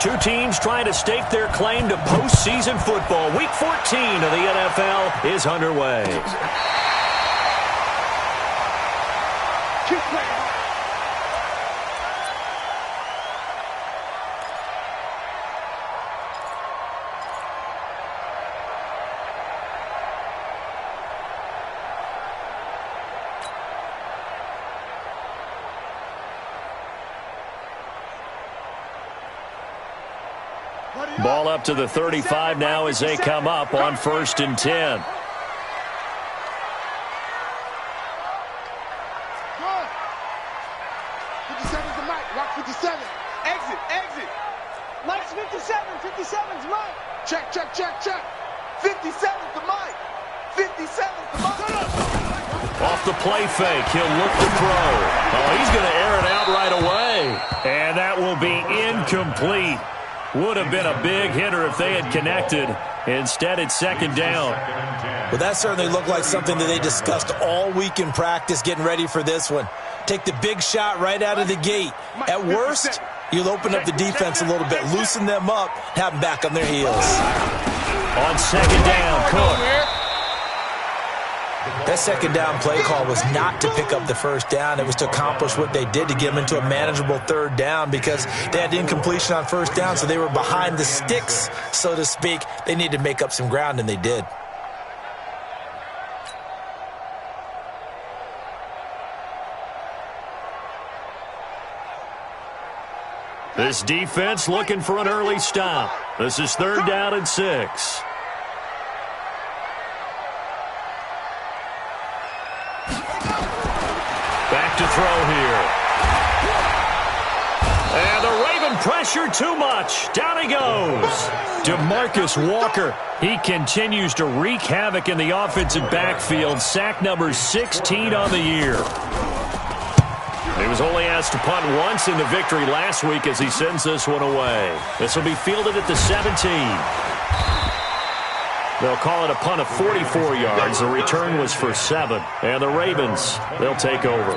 Two teams trying to stake their claim to postseason football. Week 14 of the NFL is underway. Ball up to the 35 now as they come up on 1st and 10. Good. 57's the mic. Lock 57. Exit, exit. Mike's 57. 57's Mike. Check, check, check, check. 57's the mic. 57's the mic. Off the play fake, he'll look to throw. Oh, he's going to air it out right away. And that will be incomplete. Would have been a big hitter if they had connected. Instead, it's 2nd down. Well, that certainly looked like something that they discussed all week in practice getting ready for this one. Take the big shot right out of the gate. At worst, you'll open up the defense a little bit, loosen them up, have them back on their heels. On 2nd down, Cook. That 2nd down play call was not to pick up the 1st down. It was to accomplish what they did to get them into a manageable 3rd down because they had incompletion on 1st down, so they were behind the sticks, so to speak. They needed to make up some ground, and they did. This defense looking for an early stop. This is 3rd down and 6. Back to throw here. And the Raven pressure too much. Down he goes. DeMarcus Walker. He continues to wreak havoc in the offensive backfield. Sack number 16 on the year. He was only asked to punt once in the victory last week as he sends this one away. This will be fielded at the 17. They'll call it a punt of 44 yards. The return was for 7. And the Ravens, they'll take over.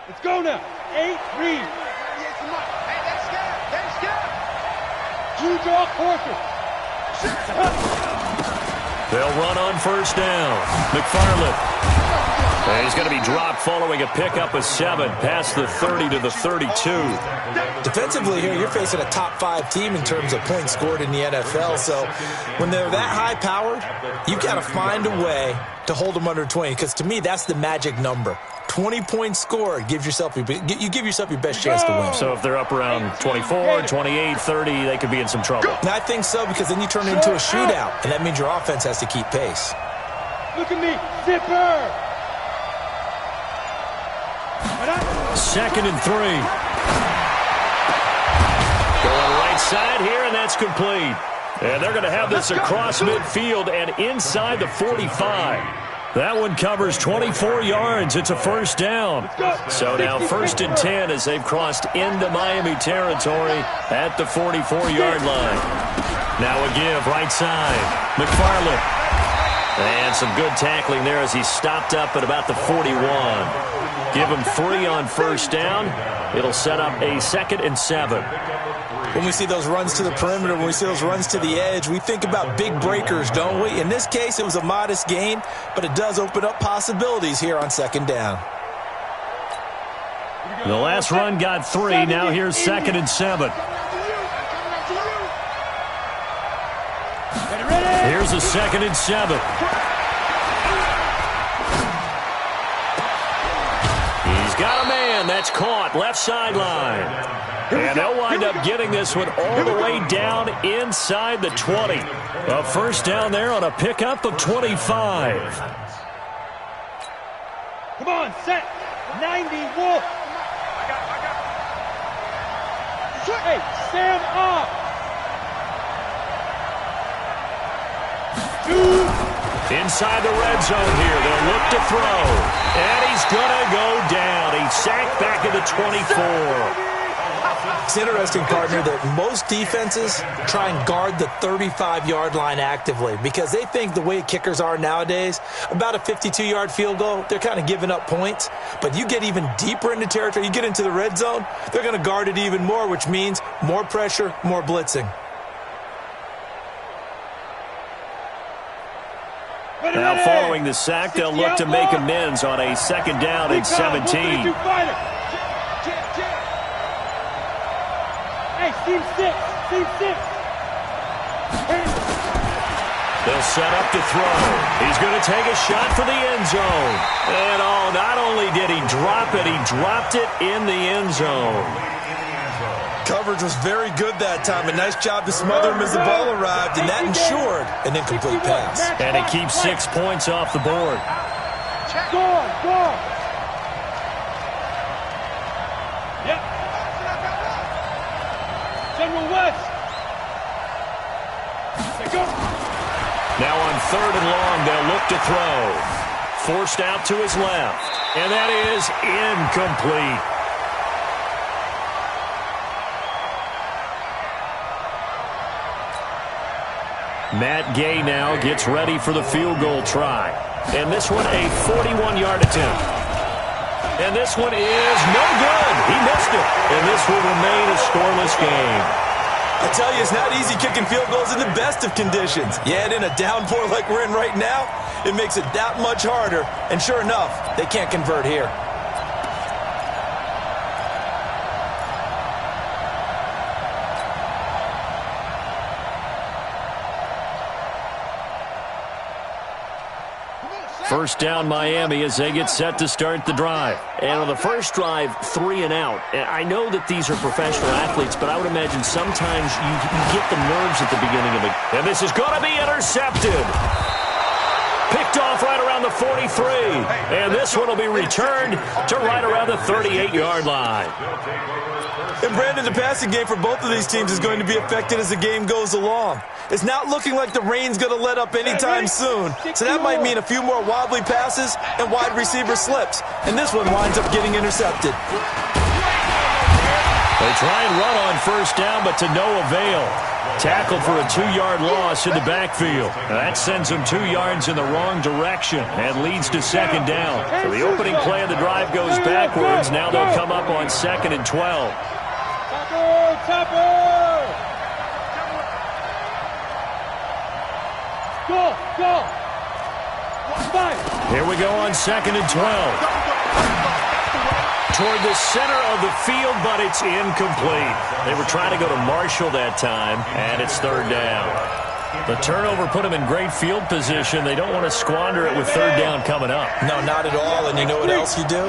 Let's go now. 8, read. Hey, that's scared. That's scared. Jude off Horton. They'll run on 1st down. McFarland. And he's going to be dropped following a pickup of 7 past the 30 to the 32. Defensively here, you're facing a top 5 team in terms of points scored in the NFL. So when they're that high-powered, you've got to find a way to hold them under 20. Because to me, that's the magic number. 20 points scored gives yourself you give yourself your best chance to win. So if they're up around 24, 28, 30, they could be in some trouble. And I think so, because then you turn it into a shootout, and that means your offense has to keep pace. Look at me. Zipper. 2nd and 3. Going right side here, and that's complete. And they're going to have this across midfield and inside the 45. That one covers 24 yards. It's a 1st down. So now 1st and 10 as they've crossed into Miami territory at the 44-yard line. Now a give right side. McFarland. And some good tackling there as he stopped up at about the 41. Give him 3 on 1st down. It'll set up a 2nd and 7. When we see those runs to the perimeter, when we see those runs to the edge, we think about big breakers, don't we? In this case, it was a modest gain, but it does open up possibilities here on 2nd down. The last run got 3. Now here's 2nd and 7. Here's a 2nd and 7. He's got a man. That's caught. Left sideline. And they'll wind up getting this one all the way down inside the 20. A 1st down there on a pickup of 25. Come on, set. 90, Wolf. Hey, stand up. 2. Inside the red zone here. They'll look to throw. And he's going to go down. He's sacked back at the 24. It's interesting, partner, that most defenses try and guard the 35-yard line actively because they think the way kickers are nowadays, about a 52-yard field goal, they're kind of giving up points. But you get even deeper into territory, you get into the red zone, they're going to guard it even more, which means more pressure, more blitzing. Now following the sack, they'll look to make amends on a second down and 17. Hey, team six. They'll set up to throw. He's going to take a shot for the end zone. And not only did he drop it, he dropped it in the end zone. Coverage was very good that time. A nice job to smother him as the ball arrived, and that ensured an incomplete pass. And it keeps 6 points off the board. Go. Yep. General West. Go. Now on 3rd and long, they'll look to throw. Forced out to his left. And that is incomplete. Matt Gay now gets ready for the field goal try. And this one a 41-yard attempt. And this one is no good. He missed it. And this will remain a scoreless game. I tell you, it's not easy kicking field goals in the best of conditions. Yet in a downpour like we're in right now, it makes it that much harder. And sure enough, they can't convert here. First down Miami as they get set to start the drive. And on the first drive, 3 and out. I know that these are professional athletes, but I would imagine sometimes you get the nerves at the beginning of it. And this is going to be intercepted. Picked off right around the 43. And this one will be returned to right around the 38-yard line. And Brandon, the passing game for both of these teams is going to be affected as the game goes along. It's not looking like the rain's going to let up anytime soon. So that might mean a few more wobbly passes and wide receiver slips. And this one winds up getting intercepted. They try and run on first down, but to no avail. Tackled for a 2-yard loss in the backfield. That sends them 2 yards in the wrong direction and leads to second down. So the opening play of the drive goes backwards. Now they'll come up on 2nd and 12. Topper! Go! Here we go on 2nd and 12. Toward the center of the field, but it's incomplete. They were trying to go to Marshall that time, and it's 3rd down. The turnover put them in great field position. They don't want to squander it with 3rd down coming up. No, not at all. And you know what else you do?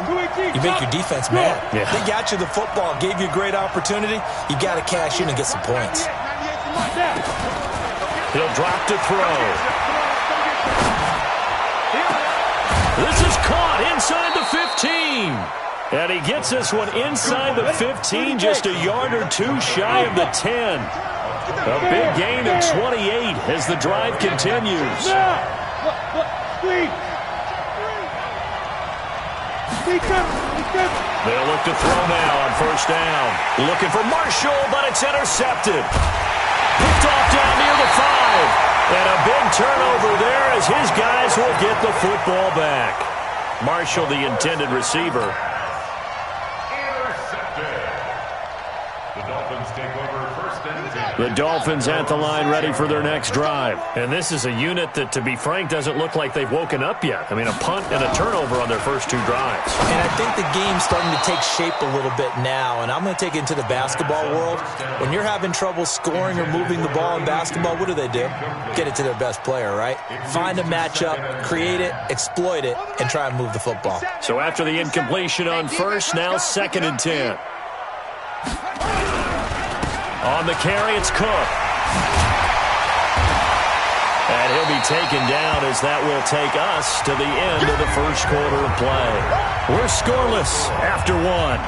You make your defense mad. Yeah. They got you the football, gave you a great opportunity. You got to cash in and get some points. He'll drop to throw. This is caught inside the 15. And he gets this one inside the 15, just a yard or 2 shy of the 10. A big gain of 28 as the drive continues. They'll look to throw now on first down. Looking for Marshall, but it's intercepted. Picked off down near the 5. And a big turnover there as his guys will get the football back. Marshall, the intended receiver. The Dolphins at the line ready for their next drive. And this is a unit that, to be frank, doesn't look like they've woken up yet. I mean, a punt and a turnover on their first 2 drives. And I think the game's starting to take shape a little bit now. And I'm going to take it into the basketball world. When you're having trouble scoring or moving the ball in basketball, what do? Get it to their best player, right? Find a matchup, create it, exploit it, and try and move the football. So after the incompletion on first, now 2nd and 10. On the carry, it's Cook. And he'll be taken down as that will take us to the end of the first quarter of play. We're scoreless after 1.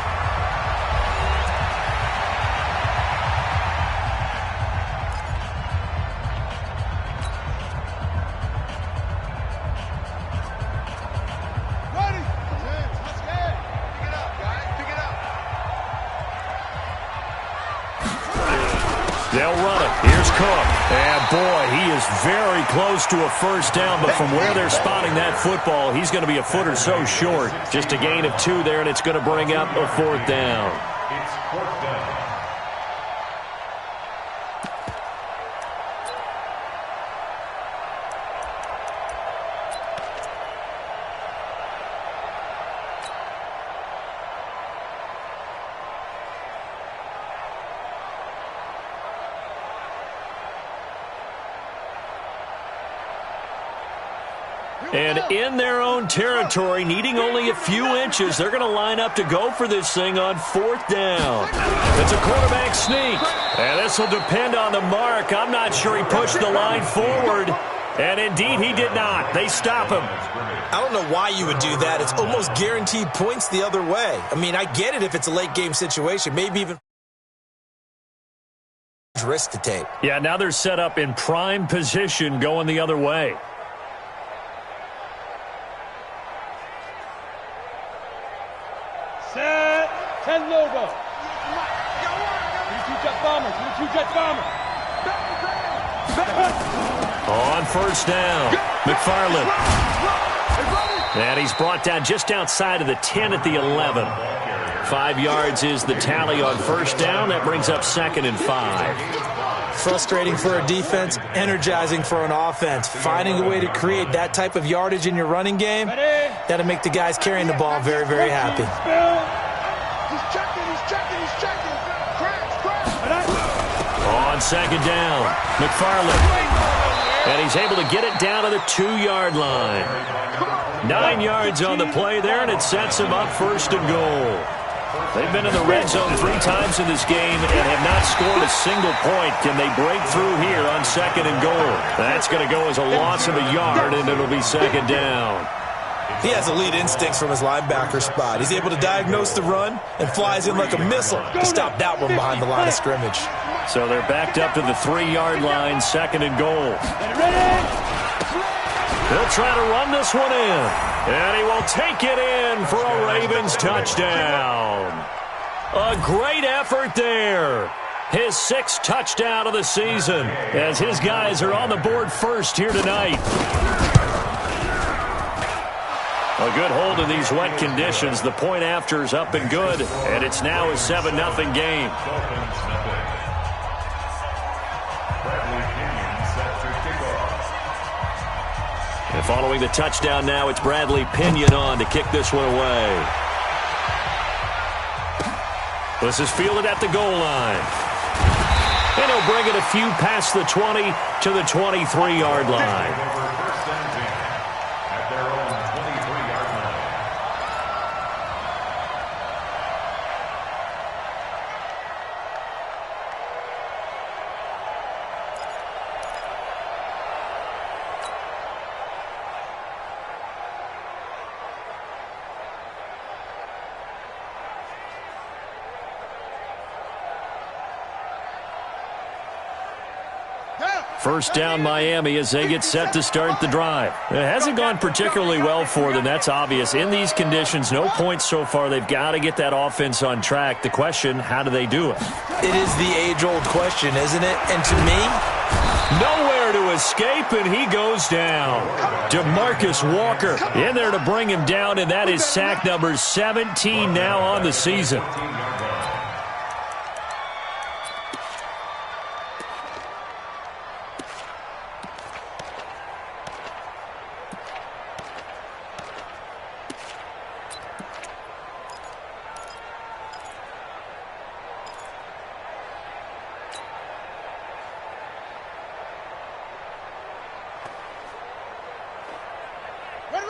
They'll run it. Here's Cook. And, boy, he is very close to a first down, but from where they're spotting that football, he's going to be a foot or so short. Just a gain of 2 there, and it's going to bring up a 4th down. It's 4th down. And in their own territory, needing only a few inches, they're going to line up to go for this thing on 4th down. It's a quarterback sneak. And this will depend on the mark. I'm not sure he pushed the line forward. And indeed, he did not. They stop him. I don't know why you would do that. It's almost guaranteed points the other way. I mean, I get it if it's a late game situation, maybe even risk to take. Yeah, now they're set up in prime position going the other way. Set. 10 logo. 2-jet bomber. 2-jet bomber. On 1st down, McFarland. And he's brought down just outside of the 10 at the 11. 5 yards is the tally on 1st down. That brings up 2nd and 5. Frustrating for a defense, energizing for an offense. Finding a way to create that type of yardage in your running game, that'll make the guys carrying the ball very, very happy. He's checking. Crash. On 2nd down, McFarland. And he's able to get it down to the 2-yard line. 9 yards on the play there, and it sets him up 1st and goal. They've been in the red zone 3 times in this game and have not scored a single point. Can they break through here on 2nd and goal? That's going to go as a loss of a yard, and it'll be 2nd down. He has elite instincts from his linebacker spot. He's able to diagnose the run and flies in like a missile to stop that one behind the line of scrimmage. So they're backed up to the 3-yard line, 2nd and goal. He'll try to run this one in, and he will take it in for a Ravens touchdown. A great effort there. His 6th touchdown of the season as his guys are on the board first here tonight. A good hold in these wet conditions. The point after is up and good, and it's now a 7-0 game. And following the touchdown now, it's Bradley Pinion on to kick this one away. This is fielded at the goal line. And he'll bring it a few past the 20 to the 23-yard line. First down Miami as they get set to start the drive. It hasn't gone particularly well for them. That's obvious. In these conditions, no points so far. They've got to get that offense on track. The question, how do they do it? It is the age-old question, isn't it? And to me, nowhere to escape, and he goes down. DeMarcus Walker in there to bring him down, and that is sack number 17 now on the season.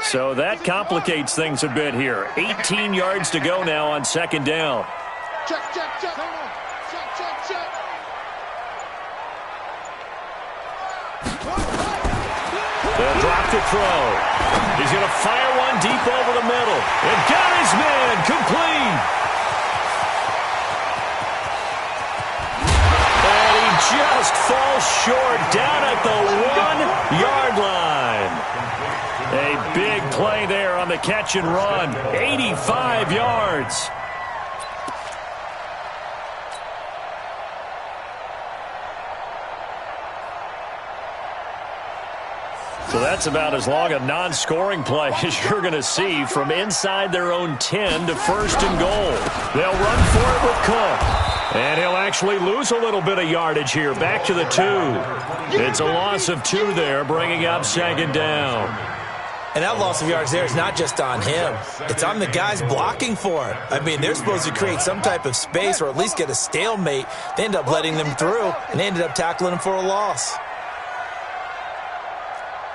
So that complicates things a bit here. 18 yards to go now on 2nd down. Check. They'll drop the throw. He's going to fire one deep over the middle. And got his man complete. And he just falls short down at the 1-yard line. A big play there on the catch and run. 85 yards. So that's about as long a non-scoring play as you're going to see from inside their own 10 to first and goal. They'll run for it with Cook. And he'll actually lose a little bit of yardage here. Back to the 2. It's a loss of 2 there, bringing up second down. And that loss of yards there is not just on him. It's on the guys blocking for it. I mean, they're supposed to create some type of space or at least get a stalemate. They end up letting them through, and they ended up tackling him for a loss.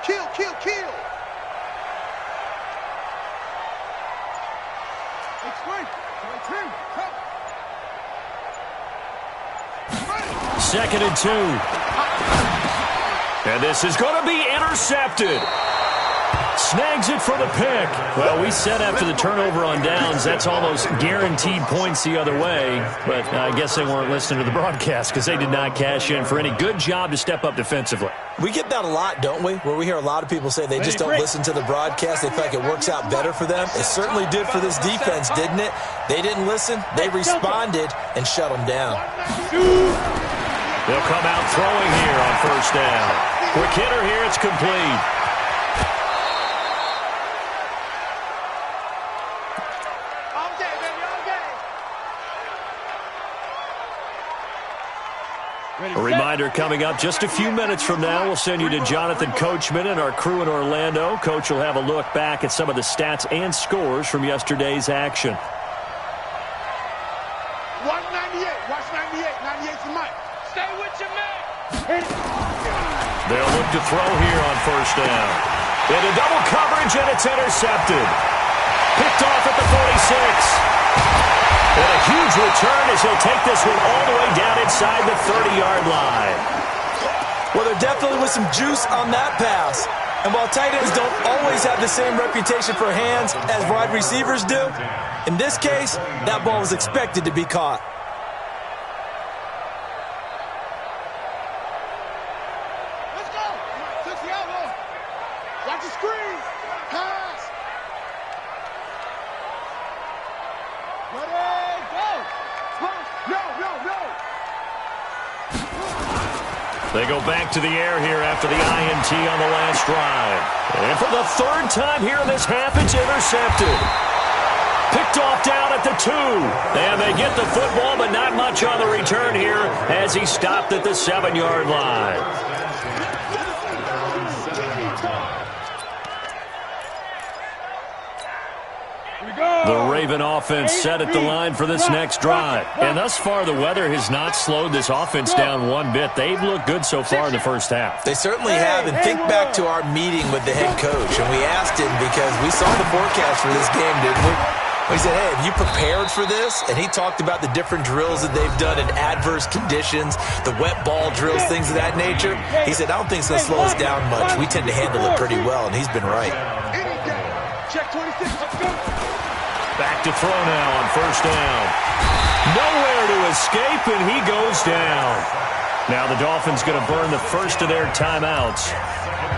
Kill, kill, kill. Second and 2. And this is going to be intercepted. Snags it for the pick. Well, we said after the turnover on downs, that's almost guaranteed points the other way. But I guess they weren't listening to the broadcast because they did not cash in for any good job to step up defensively. We get that a lot, don't we? Where we hear a lot of people say they just don't listen to the broadcast. They feel like it works out better for them. It certainly did for this defense, didn't it? They didn't listen. They responded and shut them down. They'll come out throwing here on first down. Quick hitter here. It's complete. A reminder coming up just a few minutes from now. We'll send you to Jonathan Coachman and our crew in Orlando. Coach will have a look back at some of the stats and scores from yesterday's action. Watch 98. Watch 98. 98's the mic. Stay with your man. They'll look to throw here on first down. Into double coverage, and it's intercepted. Picked off at the 46. And a huge return as he'll take this one all the way down inside the 30-yard line. Well, there definitely was some juice on that pass. And while tight ends don't always have the same reputation for hands as wide receivers do, in this case, that ball was expected to be caught. Let's go. Touch the elbow. Watch the screen. Pass. Ready, go. No. They go back to the air here after the INT on the last drive. And for the third time here in this half, it's intercepted. Picked off down at the 2. And they get the football, but not much on the return here as he stopped at the 7-yard line. The Raven offense set at the line for this next drive. And thus far, the weather has not slowed this offense down one bit. They've looked good so far in the first half. They certainly have. And think back to our meeting with the head coach. And we asked him because we saw the forecast for this game, didn't we? We said, hey, have you prepared for this? And he talked about the different drills that they've done in adverse conditions, the wet ball drills, things of that nature. He said, I don't think it's going to slow us down much. We tend to handle it pretty well, and he's been right. Check 26. Let's go. Back to throw now on first down. Nowhere to escape, and he goes down. Now the Dolphins going to burn the first of their timeouts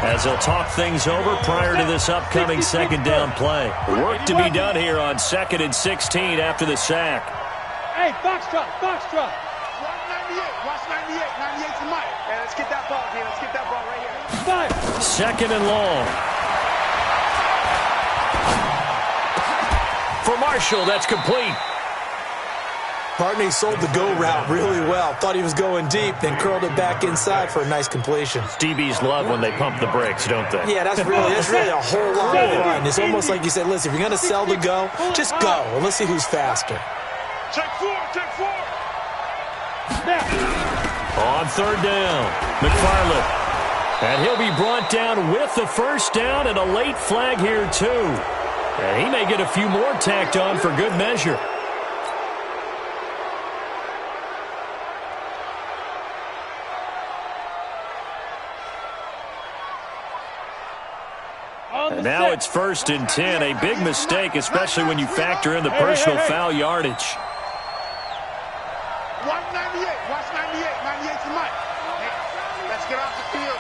as they'll talk things over prior to this upcoming second down play. Work to be done here on 2nd and 16 after the sack. Hey, box drop. Watch 98. Watch 98. 98's the mic. Hey, let's get that ball, man. Let's get that ball right here. 5. Second and long. For Marshall, that's complete. Barney sold the go route really well. Thought he was going deep, then curled it back inside for a nice completion. DBs love when they pump the brakes, don't they? Yeah, that's really a whole lot of fun. It's almost like you said, listen, if you're going to sell the go, just go, and let's see who's faster. Check 4. On third down, McFarland. And he'll be brought down with the first down and a late flag here, too. And he may get a few more tacked on for good measure. And now it's 1st and 10. A big mistake, especially when you factor in the personal foul yardage. Watch 98. Watch 98. 98's the mic. Hey, let's get off the field.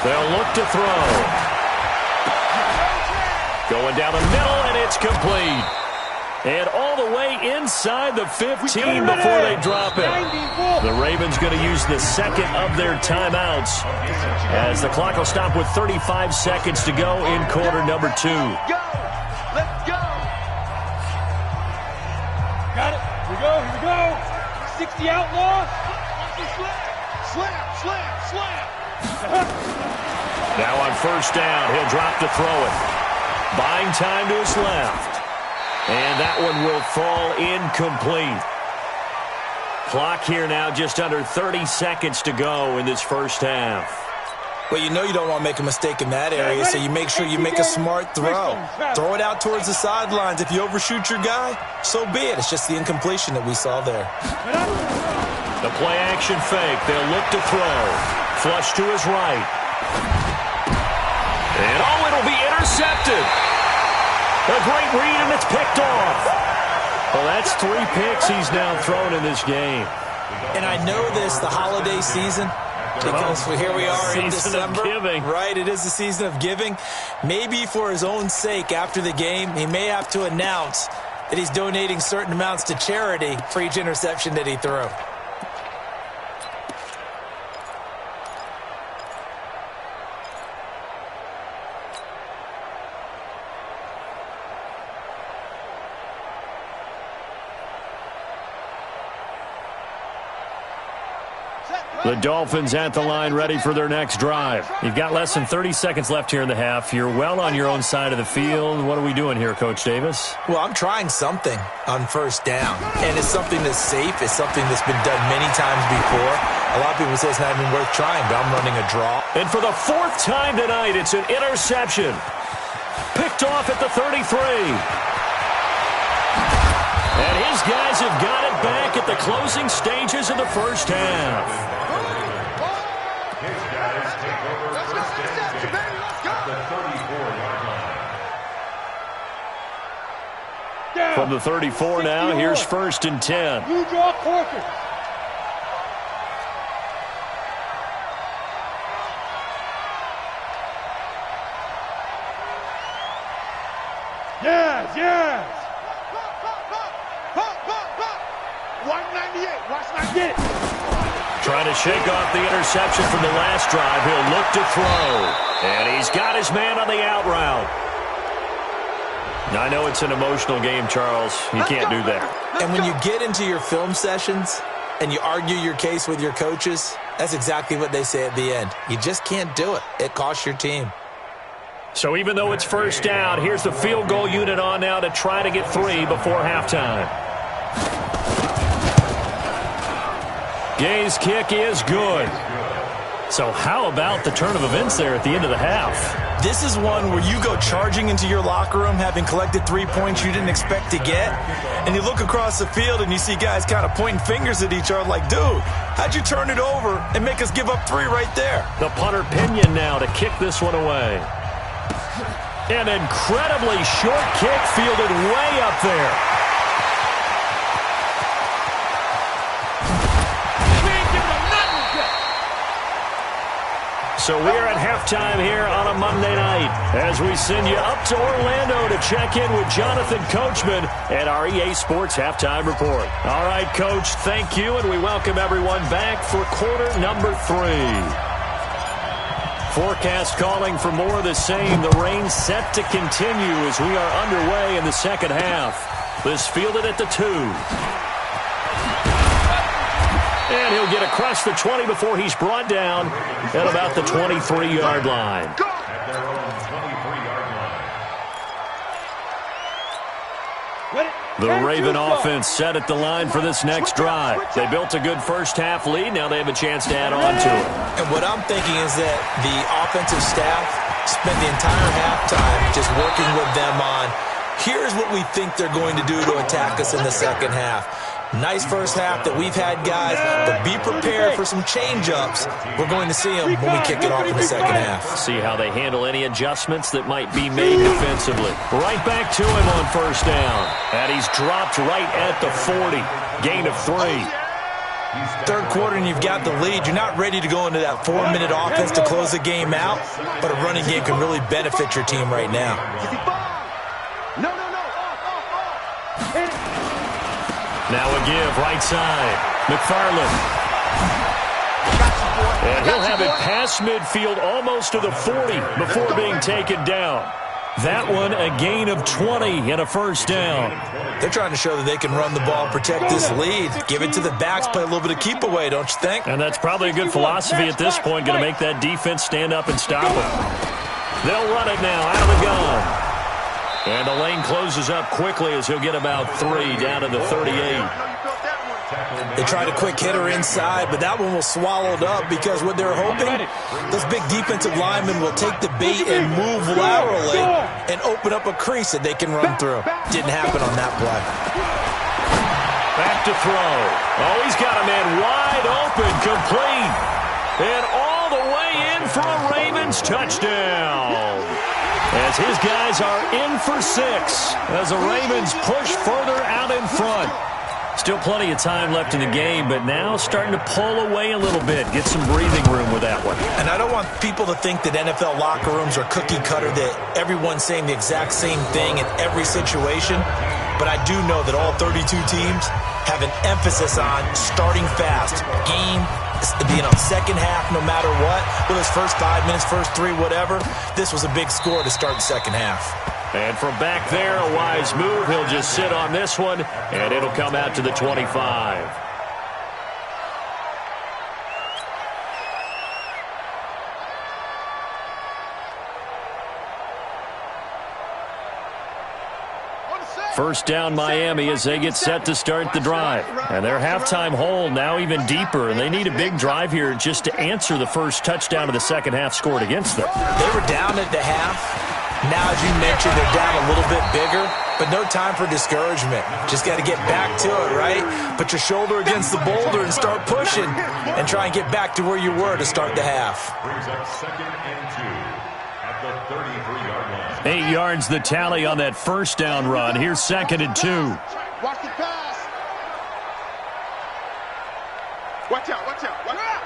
They'll look to throw. Going down the middle, and it's complete. And all the way inside the 15 before they drop it. The Ravens going to use the second of their timeouts as the clock will stop with 35 seconds to go in quarter number 2. Let's go. Got it. Here we go. Here we go. 60 outlaw. Slam. Now on first down, he'll drop to throw it. Buying time to his left. And that one will fall incomplete. Clock here now just under 30 seconds to go in this first half. Well, you know you don't want to make a mistake in that area, so you make sure you make a smart throw. Throw it out towards the sidelines. If you overshoot your guy, so be it. It's just the incompletion that we saw there. The play action fake. They'll look to throw. Flush to his right. And it'll be intercepted. A great read, and it's picked off. Well, that's 3 picks he's now thrown in this game. And I know this, the holiday season, because here we are in December. Right, it is the season of giving. Maybe for his own sake after the game, he may have to announce that he's donating certain amounts to charity for each interception that he threw. The Dolphins at the line ready for their next drive. You've got less than 30 seconds left here in the half. You're well on your own side of the field. What are we doing here, Coach Davis? Well, I'm trying something on first down, and it's something that's safe. It's something that's been done many times before. A lot of people say it's not even worth trying, but I'm running a draw. And for the 4th time tonight, it's an interception. Picked off at the 33. And his guys have got it back at the closing stages of the first half. From the 34 now, here's 1st and 10. You draw Corker. Yes. 198. Watch 98. Trying to shake off the interception from the last drive. He'll look to throw. And he's got his man on the out route. Now, I know it's an emotional game, Charles. You can't do that. And when you get into your film sessions and you argue your case with your coaches, that's exactly what they say at the end. You just can't do it. It costs your team. So even though it's first down, here's the field goal unit on now to try to get 3 before halftime. Gay's kick is good. So how about the turn of events there at the end of the half? This is one where you go charging into your locker room having collected 3 points you didn't expect to get, and you look across the field and you see guys kind of pointing fingers at each other like, dude, how'd you turn it over and make us give up 3 right there? The punter Pinion now to kick this one away. An incredibly short kick fielded way up there. So we're at halftime here on a Monday night as we send you up to Orlando to check in with Jonathan Coachman at our EA Sports Halftime Report. All right, Coach, thank you, and we welcome everyone back for quarter number 3. Forecast calling for more of the same. The rain set to continue as we are underway in the second half. This fielded at the 2. And he'll get across the 20 before he's brought down at about the 23-yard line. The Raven offense set at the line for this next drive. They built a good first-half lead. Now they have a chance to add on to it. And what I'm thinking is that the offensive staff spent the entire halftime just working with them on, here's what we think they're going to do to attack us in the second half. Nice first half that we've had, guys, but be prepared for some change-ups. We're going to see them when we kick it off in the second half. See how they handle any adjustments that might be made defensively. Right back to him on first down. And he's dropped right at the 40. Gain of 3. Third quarter and you've got the lead. You're not ready to go into that 4-minute offense to close the game out, but a running game can really benefit your team right now. Now a give, right side. McFarland. And he'll have it past midfield almost to the 40 before being taken down. That one a gain of 20 and a first down. They're trying to show that they can run the ball and protect this lead. Give it to the backs, play a little bit of keep away, don't you think? And that's probably a good philosophy at this point, going to make that defense stand up and stop them. They'll run it now out of the gun. And the lane closes up quickly as he'll get about 3 down to the 38. They tried a quick hitter inside, but that one was swallowed up because what they're hoping, those big defensive linemen will take the bait and move laterally and open up a crease that they can run through. Didn't happen on that play. Back to throw. Oh, he's got a man wide open, complete. And all the way in for a Ravens touchdown. As his guys are in for 6 as the Ravens push further out in front. Still plenty of time left in the game, but now starting to pull away a little bit. Get some breathing room with that one. And I don't want people to think that NFL locker rooms are cookie cutter, that everyone's saying the exact same thing in every situation. But I do know that all 32 teams have an emphasis on starting fast. Game, second half, no matter what. Whether it's first 5 minutes, first 3, whatever. This was a big score to start the second half. And from back there, a wise move. He'll just sit on this one, and it'll come out to the 25. First down, Miami, as they get set to start the drive. And their halftime hole now even deeper, and they need a big drive here just to answer the first touchdown of the second half scored against them. They were down at the half. Now, as you mentioned, they're down a little bit bigger, but no time for discouragement. Just got to get back to it, right? Put your shoulder against the boulder and start pushing and try and get back to where you were to start the half. Brings up 2nd and 2 at the 33-yard line. 8 yards the tally on that first down run. Here's 2nd and 2. Watch the pass. Watch out, watch out, watch out.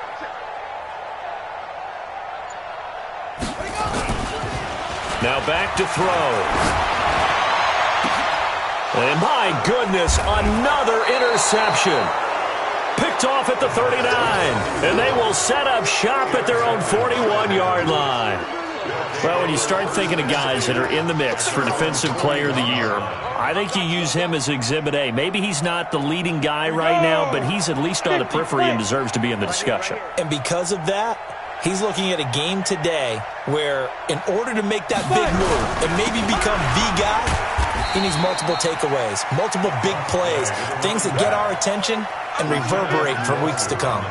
Now back to throw. And my goodness, another interception. Picked off at the 39. And they will set up shop at their own 41-yard line. Well, when you start thinking of guys that are in the mix for Defensive Player of the Year, I think you use him as Exhibit A. Maybe he's not the leading guy right now, but he's at least on the periphery and deserves to be in the discussion. And because of that, he's looking at a game today where in order to make that big move and maybe become the guy, he needs multiple takeaways, multiple big plays, things that get our attention and reverberate for weeks to come.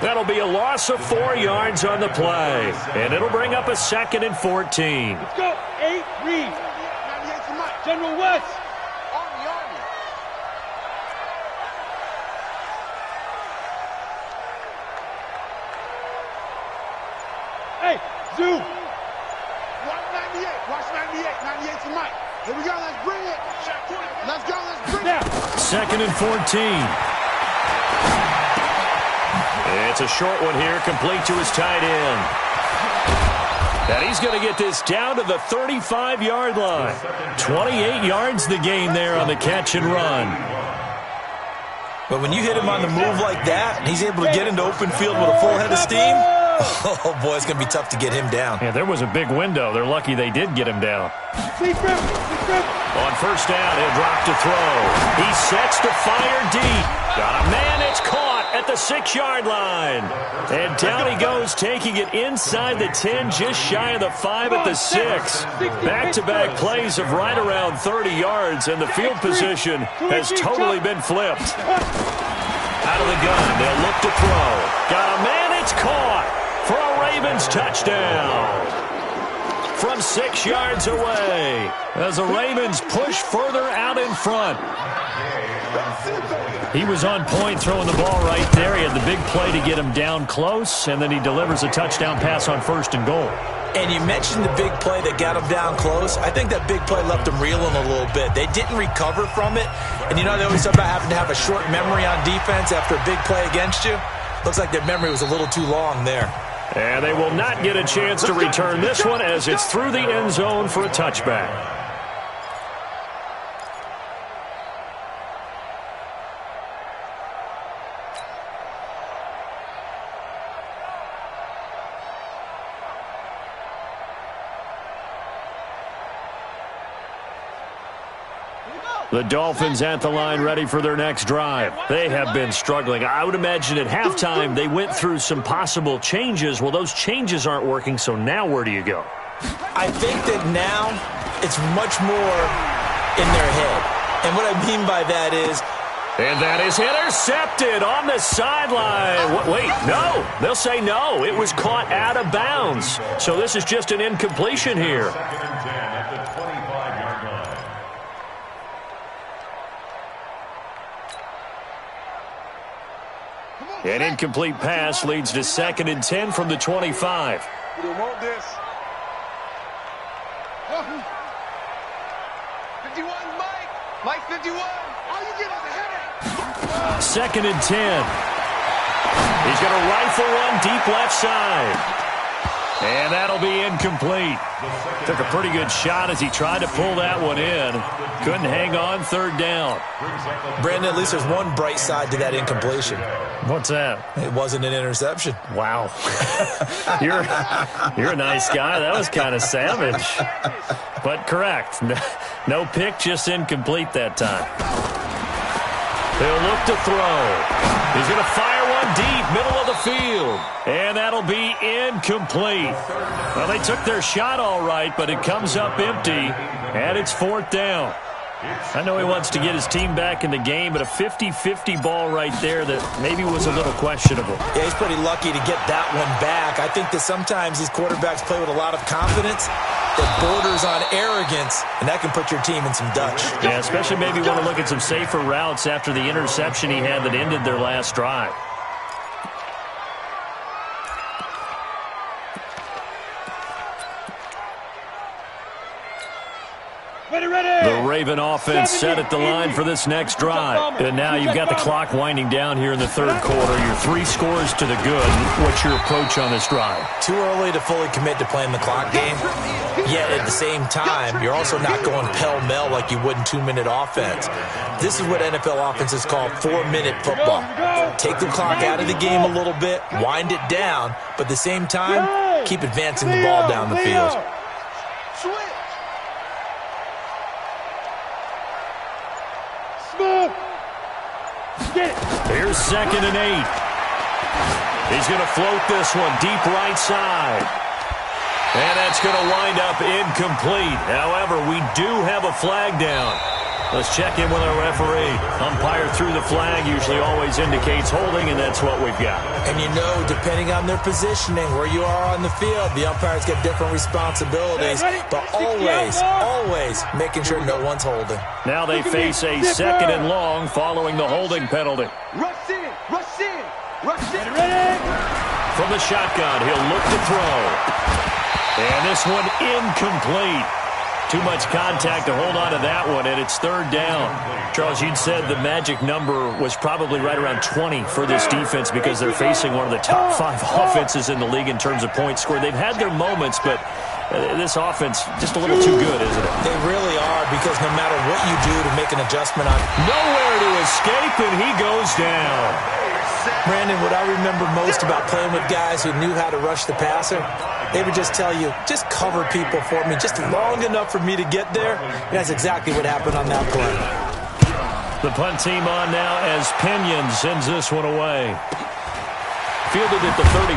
That'll be a loss of 4 yards on the play, and it'll bring up a 2nd and 14. Let's go. 8, read. General West. Hey, Zoo. Watch 98. Watch 98. 98 to Mike. Here we go. Let's bring it. Let's go. Let's bring it. 2nd and 14. It's a short one here, complete to his tight end. And he's going to get this down to the 35-yard line. 28 yards the gain there on the catch and run. But when you hit him on the move like that, and he's able to get into open field with a full head of steam, oh, boy, it's going to be tough to get him down. Yeah, there was a big window. They're lucky they did get him down. On first down, he'll drop to throw. He sets to fire deep. Got a man, it's caught at the 6-yard line. And down he goes, taking it inside the 10, just shy of the 5 at the 6. Back-to-back plays of right around 30 yards, and the field position has totally been flipped. Out of the gun, they'll look to throw. Got a man, it's caught for a Ravens touchdown. From 6 yards away, as the Ravens push further out in front. He was on point throwing the ball right there. He had the big play to get him down close, and then he delivers a touchdown pass on 1st and goal. And you mentioned the big play that got him down close. I think that big play left him reeling a little bit. They didn't recover from it. And you know, they always talk about having to have a short memory on defense after a big play against you. Looks like their memory was a little too long there. And they will not get a chance to return this one as it's through the end zone for a touchback. The Dolphins at the line ready for their next drive. They have been struggling. I would imagine at halftime they went through some possible changes. Well, those changes aren't working, so now where do you go? I think that now it's much more in their head. And what I mean by that is, and that is intercepted on the sideline. Wait, no. They'll say no. It was caught out of bounds. So this is just an incompletion here. Second and 10 at the 25-yard line. An incomplete pass leads to 2nd and 10 from the 25. We don't want this. 51, Mike. Mike 51. All you get is a headache. 2nd and 10. He's going to rifle one deep left side. And that'll be incomplete. Took a pretty good shot as he tried to pull that one in. Couldn't hang on, 3rd down. Brandon, at least there's one bright side to that incompletion. What's that? It wasn't an interception. Wow. You're a nice guy. That was kind of savage. But correct. No pick, just incomplete that time. He'll look to throw. He's going to fire one deep, middle of the field. And that'll be incomplete. Well, they took their shot all right, but it comes up empty. And it's 4th down. I know he wants to get his team back in the game, but a 50-50 ball right there that maybe was a little questionable. Yeah, he's pretty lucky to get that one back. I think that sometimes these quarterbacks play with a lot of confidence that borders on arrogance, and that can put your team in some Dutch. Yeah, especially maybe want to look at some safer routes after the interception he had that ended their last drive. The Raven offense set at the line for this next drive. And now you've got the clock winding down here in the 3rd quarter. You're 3 scores to the good. What's your approach on this drive? Too early to fully commit to playing the clock game. Yet at the same time, you're also not going pell-mell like you would in 2-minute offense. This is what NFL offenses call 4-minute football. Take the clock out of the game a little bit, wind it down, but at the same time, keep advancing the ball down the field. Here's 2nd and 8. He's going to float this one deep right side. And that's going to wind up incomplete. However, we do have a flag down. Let's check in with our referee. Umpire threw the flag, usually always indicates holding, and that's what we've got. And you know, depending on their positioning, where you are on the field, the umpires get different responsibilities, but always making sure no one's holding. Now they face a 2nd and long following the holding penalty. Rush in, rush in, rush in. Ready? From the shotgun, he'll look to throw. And this one incomplete. Too much contact to hold on to that one, and it's 3rd down. Charles, you'd said the magic number was probably right around 20 for this defense because they're facing one of the top 5 offenses in the league in terms of points scored. They've had their moments, but this offense just a little too good, isn't it? They really are, because no matter what you do to make an adjustment on... Nowhere to escape, and he goes down. Brandon, what I remember most about playing with guys who knew how to rush the passer, they would just tell you, just cover people for me, just long enough for me to get there. And that's exactly what happened on that play. The punt team on now as Pinion sends this one away. Fielded at the 33.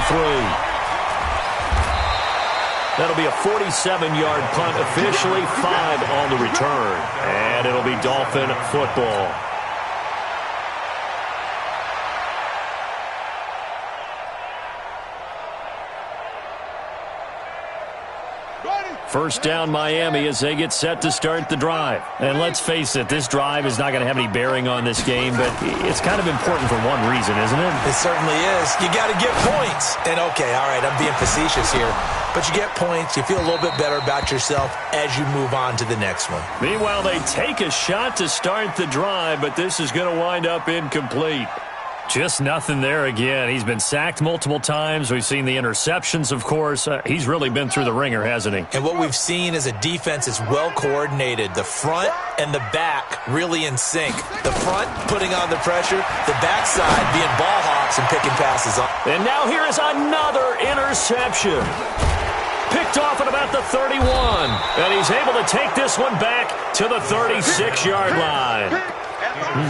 That'll be a 47-yard punt, officially 5 on the return. And it'll be Dolphin football. First down Miami as they get set to start the drive. And let's face it, this drive is not going to have any bearing on this game, but it's kind of important for one reason, isn't it? It certainly is. You got to get points. And okay, all right, I'm being facetious here. But you get points, you feel a little bit better about yourself as you move on to the next one. Meanwhile, they take a shot to start the drive, but this is going to wind up incomplete. Just nothing there again. He's been sacked multiple times. We've seen the interceptions, of course. He's really been through the ringer, hasn't he? And what we've seen is a defense that's well coordinated. The front and the back really in sync. The front putting on the pressure, the backside being ball hawks and picking passes up. And now here is another interception. Picked off at about the 31. And he's able to take this one back to the 36-yard line.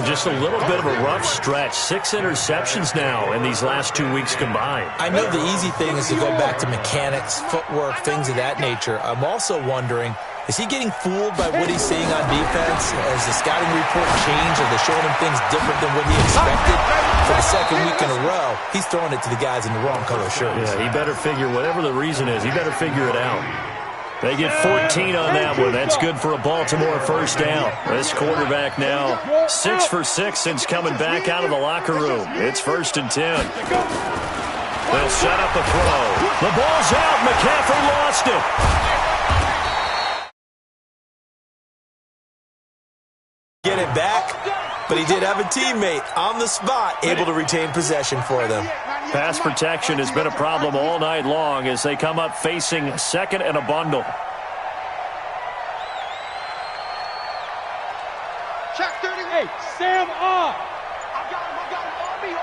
Just a little bit of a rough stretch. 6 interceptions now in these last 2 weeks combined. I know the easy thing is to go back to mechanics, footwork, things of that nature. I'm also wondering, is he getting fooled by what he's seeing on defense? Has the scouting report changed? Are they showing him things different than what he expected? For the second week in a row, he's throwing it to the guys in the wrong color shirts. Yeah, he better figure, whatever the reason is, he better figure it out. They get 14 on that one. That's good for a Baltimore first down. This quarterback now 6 for 6 since coming back out of the locker room. It's 1st and 10. They'll set up a throw. The ball's out. McCaffrey lost it. Get it back, but he did have a teammate on the spot able to retain possession for them. Pass protection has been a problem all night long as they come up facing 2nd and a bundle. Check 30. Hey, Sam off. I got him. On me.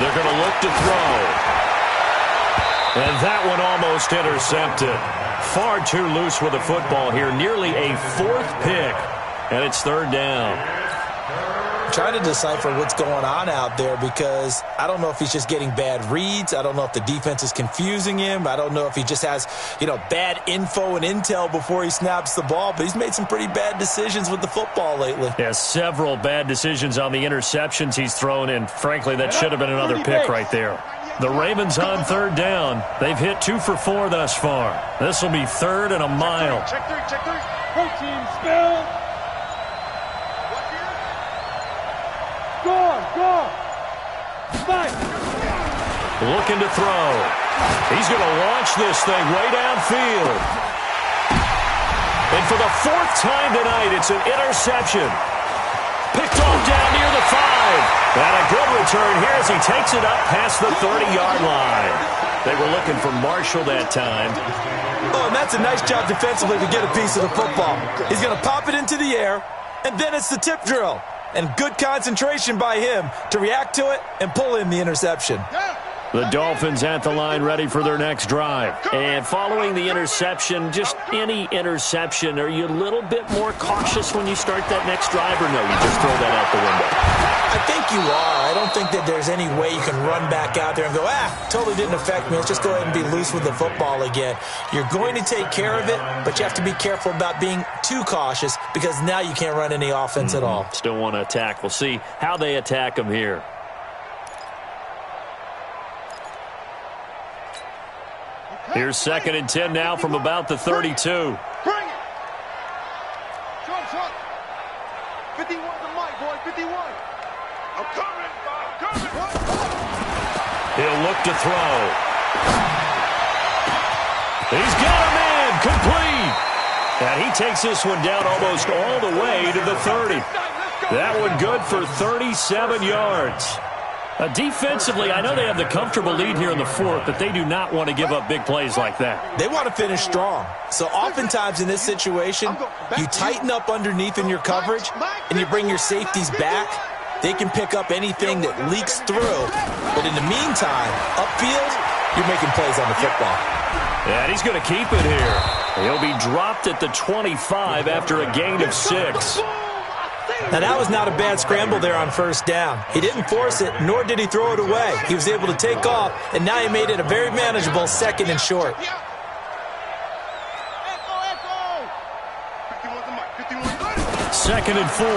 They're going to look to throw. And that one almost intercepted. Far too loose with the football here. Nearly a 4th pick. And it's 3rd down. Trying to decipher what's going on out there because I don't know if he's just getting bad reads. I don't know if the defense is confusing him. I don't know if he just has, bad info and intel before he snaps the ball. But he's made some pretty bad decisions with the football lately. Yeah, several bad decisions on the interceptions he's thrown, and frankly, that should have been another pick right there. The Ravens on 3rd down. They've hit 2 for 4 thus far. This will be 3rd and a mile. Check 3. Protein spill. Go. Fight. Looking to throw. He's going to launch this thing way downfield. And for the 4th time tonight, it's an interception. Picked off down near the 5. And a good return here as he takes it up past the 30-yard line. They were looking for Marshall that time. Oh, and that's a nice job defensively to get a piece of the football. He's going to pop it into the air, and then it's the tip drill. And good concentration by him to react to it and pull in the interception. The Dolphins at the line ready for their next drive. And following the interception, just any interception, are you a little bit more cautious when you start that next drive, or no, you just throw that out the window? I think you are. I don't think that there's any way you can run back out there and go, totally didn't affect me. Let's just go ahead and be loose with the football again. You're going to take care of it, but you have to be careful about being too cautious because now you can't run any offense at all. Still want to attack. We'll see how they attack them here. Here's 2nd and 10 now from about the 32. Bring it. Trump. 51 to Mike, boy. 51. I'm coming. He'll look to throw. He's got a man. Complete. And he takes this one down almost all the way to the 30. That one good for 37 yards. Defensively, I know they have the comfortable lead here in the 4th, but they do not want to give up big plays like that. They want to finish strong. So oftentimes in this situation, you tighten up underneath in your coverage, and you bring your safeties back. They can pick up anything that leaks through. But in the meantime, upfield, you're making plays on the football. And he's going to keep it here. He'll be dropped at the 25 after a gain of 6. Now, that was not a bad scramble there on 1st down. He didn't force it, nor did he throw it away. He was able to take off, and now he made it a very manageable 2nd and short. 2nd and 4.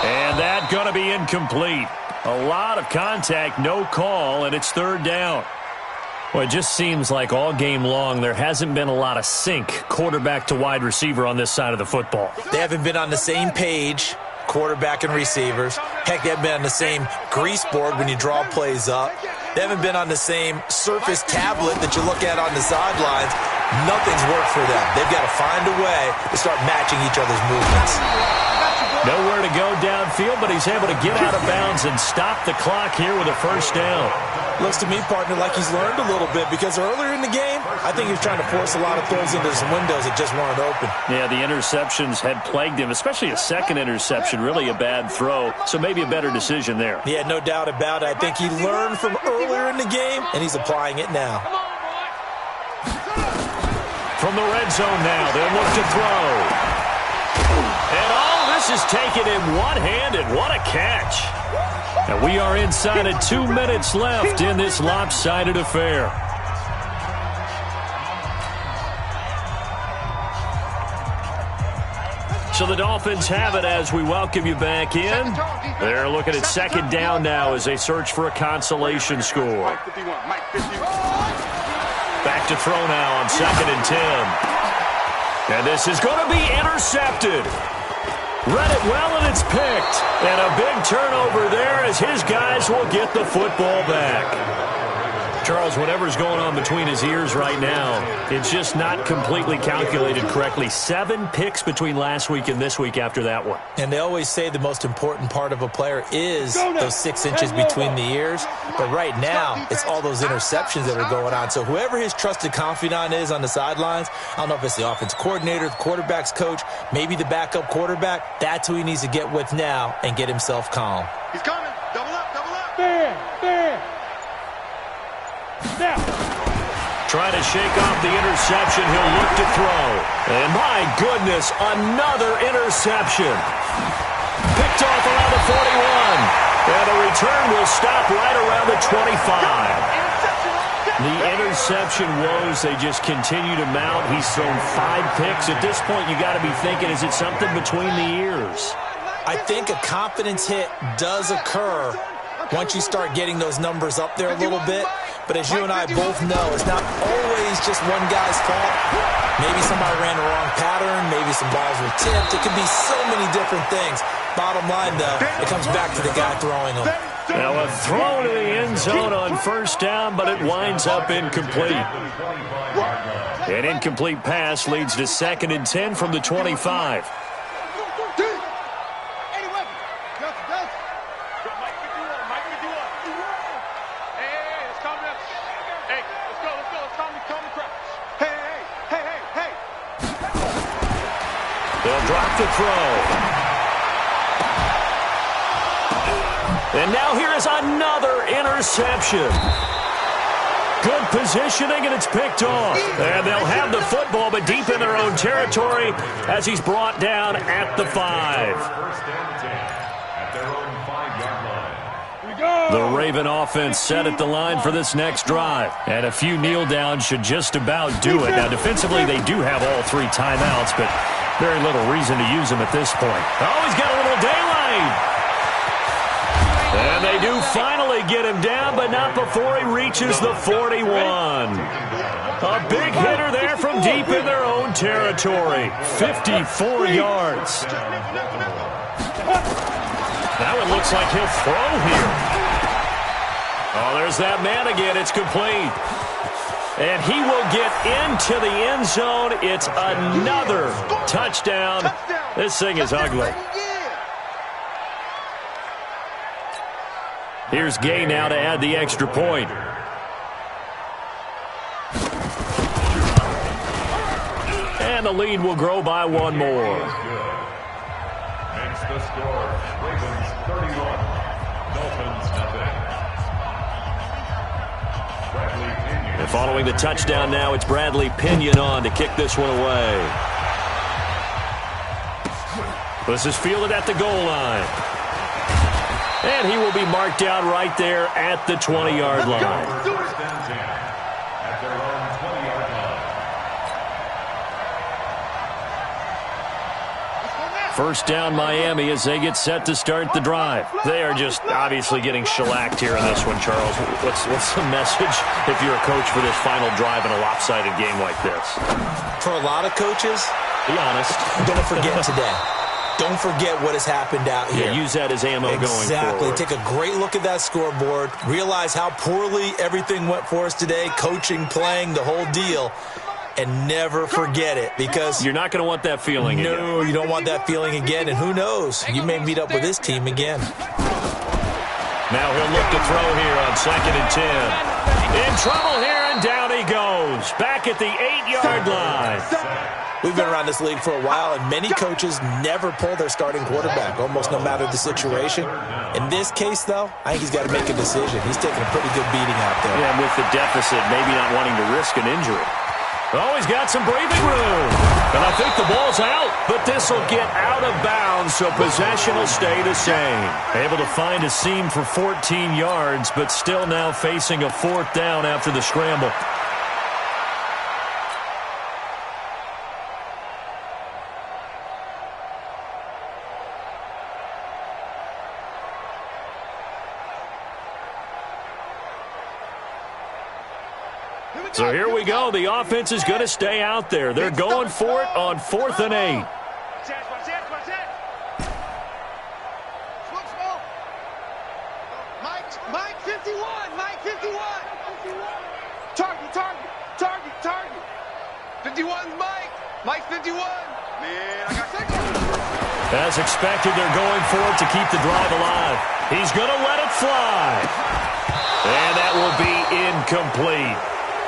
And that going to be incomplete. A lot of contact, no call, and it's 3rd down. Well, it just seems like all game long there hasn't been a lot of sync quarterback to wide receiver on this side of the football. They haven't been on the same page, quarterback and receivers. Heck, they haven't been on the same grease board when you draw plays up. They haven't been on the same surface tablet that you look at on the sidelines. nothing's worked for them. They've got to find a way to start matching each other's movements. Nowhere to go downfield, but he's able to get out of bounds and stop the clock here with a first down. Looks to me, partner, like he's learned a little bit because earlier in the game, I think he was trying to force a lot of throws into some windows that just weren't open. Yeah, the interceptions had plagued him, especially a second interception, really a bad throw, so maybe a better decision there. Yeah, no doubt about it. I think he learned from earlier in the game, and he's applying it now. From the red zone now, they'll look to throw. And all this is taken in one-handed. What a catch. And we are inside of 2 minutes left in this lopsided affair. So the Dolphins have it as we welcome you back in. They're looking at second down now as they search for a consolation score. Back to throw now on 2nd and 10. And this is going to be intercepted. Read it well, and it's picked. And a big turnover there as his guys will get the football back. Charles, whatever's going on between his ears right now, it's just not completely calculated correctly. 7 picks between last week and this week after that one. And they always say the most important part of a player is those 6 inches between the ears. But right now, it's all those interceptions that are going on. So whoever his trusted confidant is on the sidelines, I don't know if it's the offense coordinator, the quarterback's coach, maybe the backup quarterback, that's who he needs to get with now and get himself calm. He's coming. Double up, double up. There. Now. Trying to shake off the interception. He'll look to throw. And my goodness, another interception. Picked off around the 41. And the return will stop right around the 25. The interception woes, they just continue to mount. He's thrown 5 picks. At this point, you got to be thinking, is it something between the ears? I think a confidence hit does occur once you start getting those numbers up there a little bit. But as you and I both know, it's not always just one guy's fault. Maybe somebody ran the wrong pattern. Maybe some balls were tipped. It could be so many different things. Bottom line, though, it comes back to the guy throwing them. Now a throw to the end zone on first down, but it winds up incomplete. An incomplete pass leads to 2nd and 10 from the 25. They'll drop the throw. And now here is another interception. Good positioning, and it's picked off. And they'll have the football, but deep in their own territory as he's brought down at the 5. The Raven offense set at the line for this next drive. And a few kneel downs should just about do it. Now, defensively, they do have all 3 timeouts, but very little reason to use them at this point. Oh, he's got a little daylight. And they do finally get him down, but not before he reaches the 41. A big hitter there from deep in their own territory. 54 yards. Now it looks like he'll throw here. Oh, there's that man again. It's complete. And he will get into the end zone. It's another touchdown. This thing is ugly. Here's Gay now to add the extra point. And the lead will grow by 1 more. Makes the score. Ravens 31. Dolphins nothing. And following the touchdown now, it's Bradley Pinion on to kick this one away. This is fielded at the goal line. And he will be marked down right there at the 20-yard line. First down Miami as they get set to start the drive. They are just obviously getting shellacked here in this one, Charles. What's the message if you're a coach for this final drive in a lopsided game like this? For a lot of coaches, be honest, don't forget today. Don't forget what has happened out here. Yeah, use that as ammo going forward. Exactly. Take a great look at that scoreboard. Realize how poorly everything went for us today. Coaching, playing, the whole deal. and never forget it, because you're not going to want that feeling again. No, you don't want that feeling again, and who knows, you may meet up with this team again. Now he'll look to throw here on 2nd and 10. In trouble here, and down he goes. Back at the 8-yard line. We've been around this league for a while, and many coaches never pull their starting quarterback, almost no matter the situation. In this case, though, I think he's got to make a decision. He's taking a pretty good beating out there. Yeah, and with the deficit, maybe not wanting to risk an injury. Oh, he's got some breathing room. And I think the ball's out, but this will get out of bounds, so possession will stay the same. Able to find a seam for 14 yards, but still now facing a 4th down after the scramble. So here we go. The offense is going to stay out there. They're going for it on 4th and 8. Mike 51. Mike 51. Target. 51's Mike. Mike 51. Man, I got 6. As expected, they're going for it to keep the drive alive. He's going to let it fly. And that will be incomplete,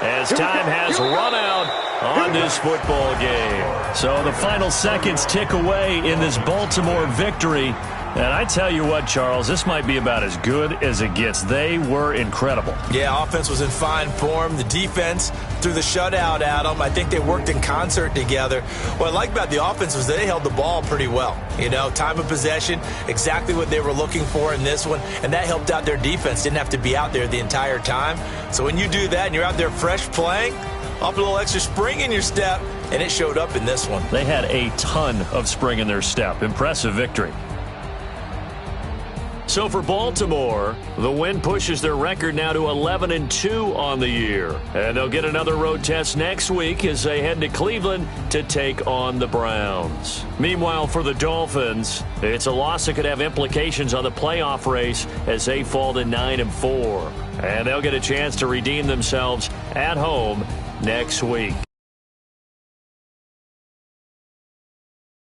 as time has run out on this football game. So the final seconds tick away in this Baltimore victory. And I tell you what, Charles, this might be about as good as it gets. They were incredible. Yeah, offense was in fine form. The defense threw the shutout at them. I think they worked in concert together. What I like about the offense was they held the ball pretty well. You know, time of possession, exactly what they were looking for in this one, and that helped out their defense. Didn't have to be out there the entire time. So when you do that and you're out there fresh playing, up a little extra spring in your step, and it showed up in this one. They had a ton of spring in their step. Impressive victory. So for Baltimore, the win pushes their record now to 11-2 on the year. And they'll get another road test next week as they head to Cleveland to take on the Browns. Meanwhile, for the Dolphins, it's a loss that could have implications on the playoff race as they fall to 9-4. And they'll get a chance to redeem themselves at home next week.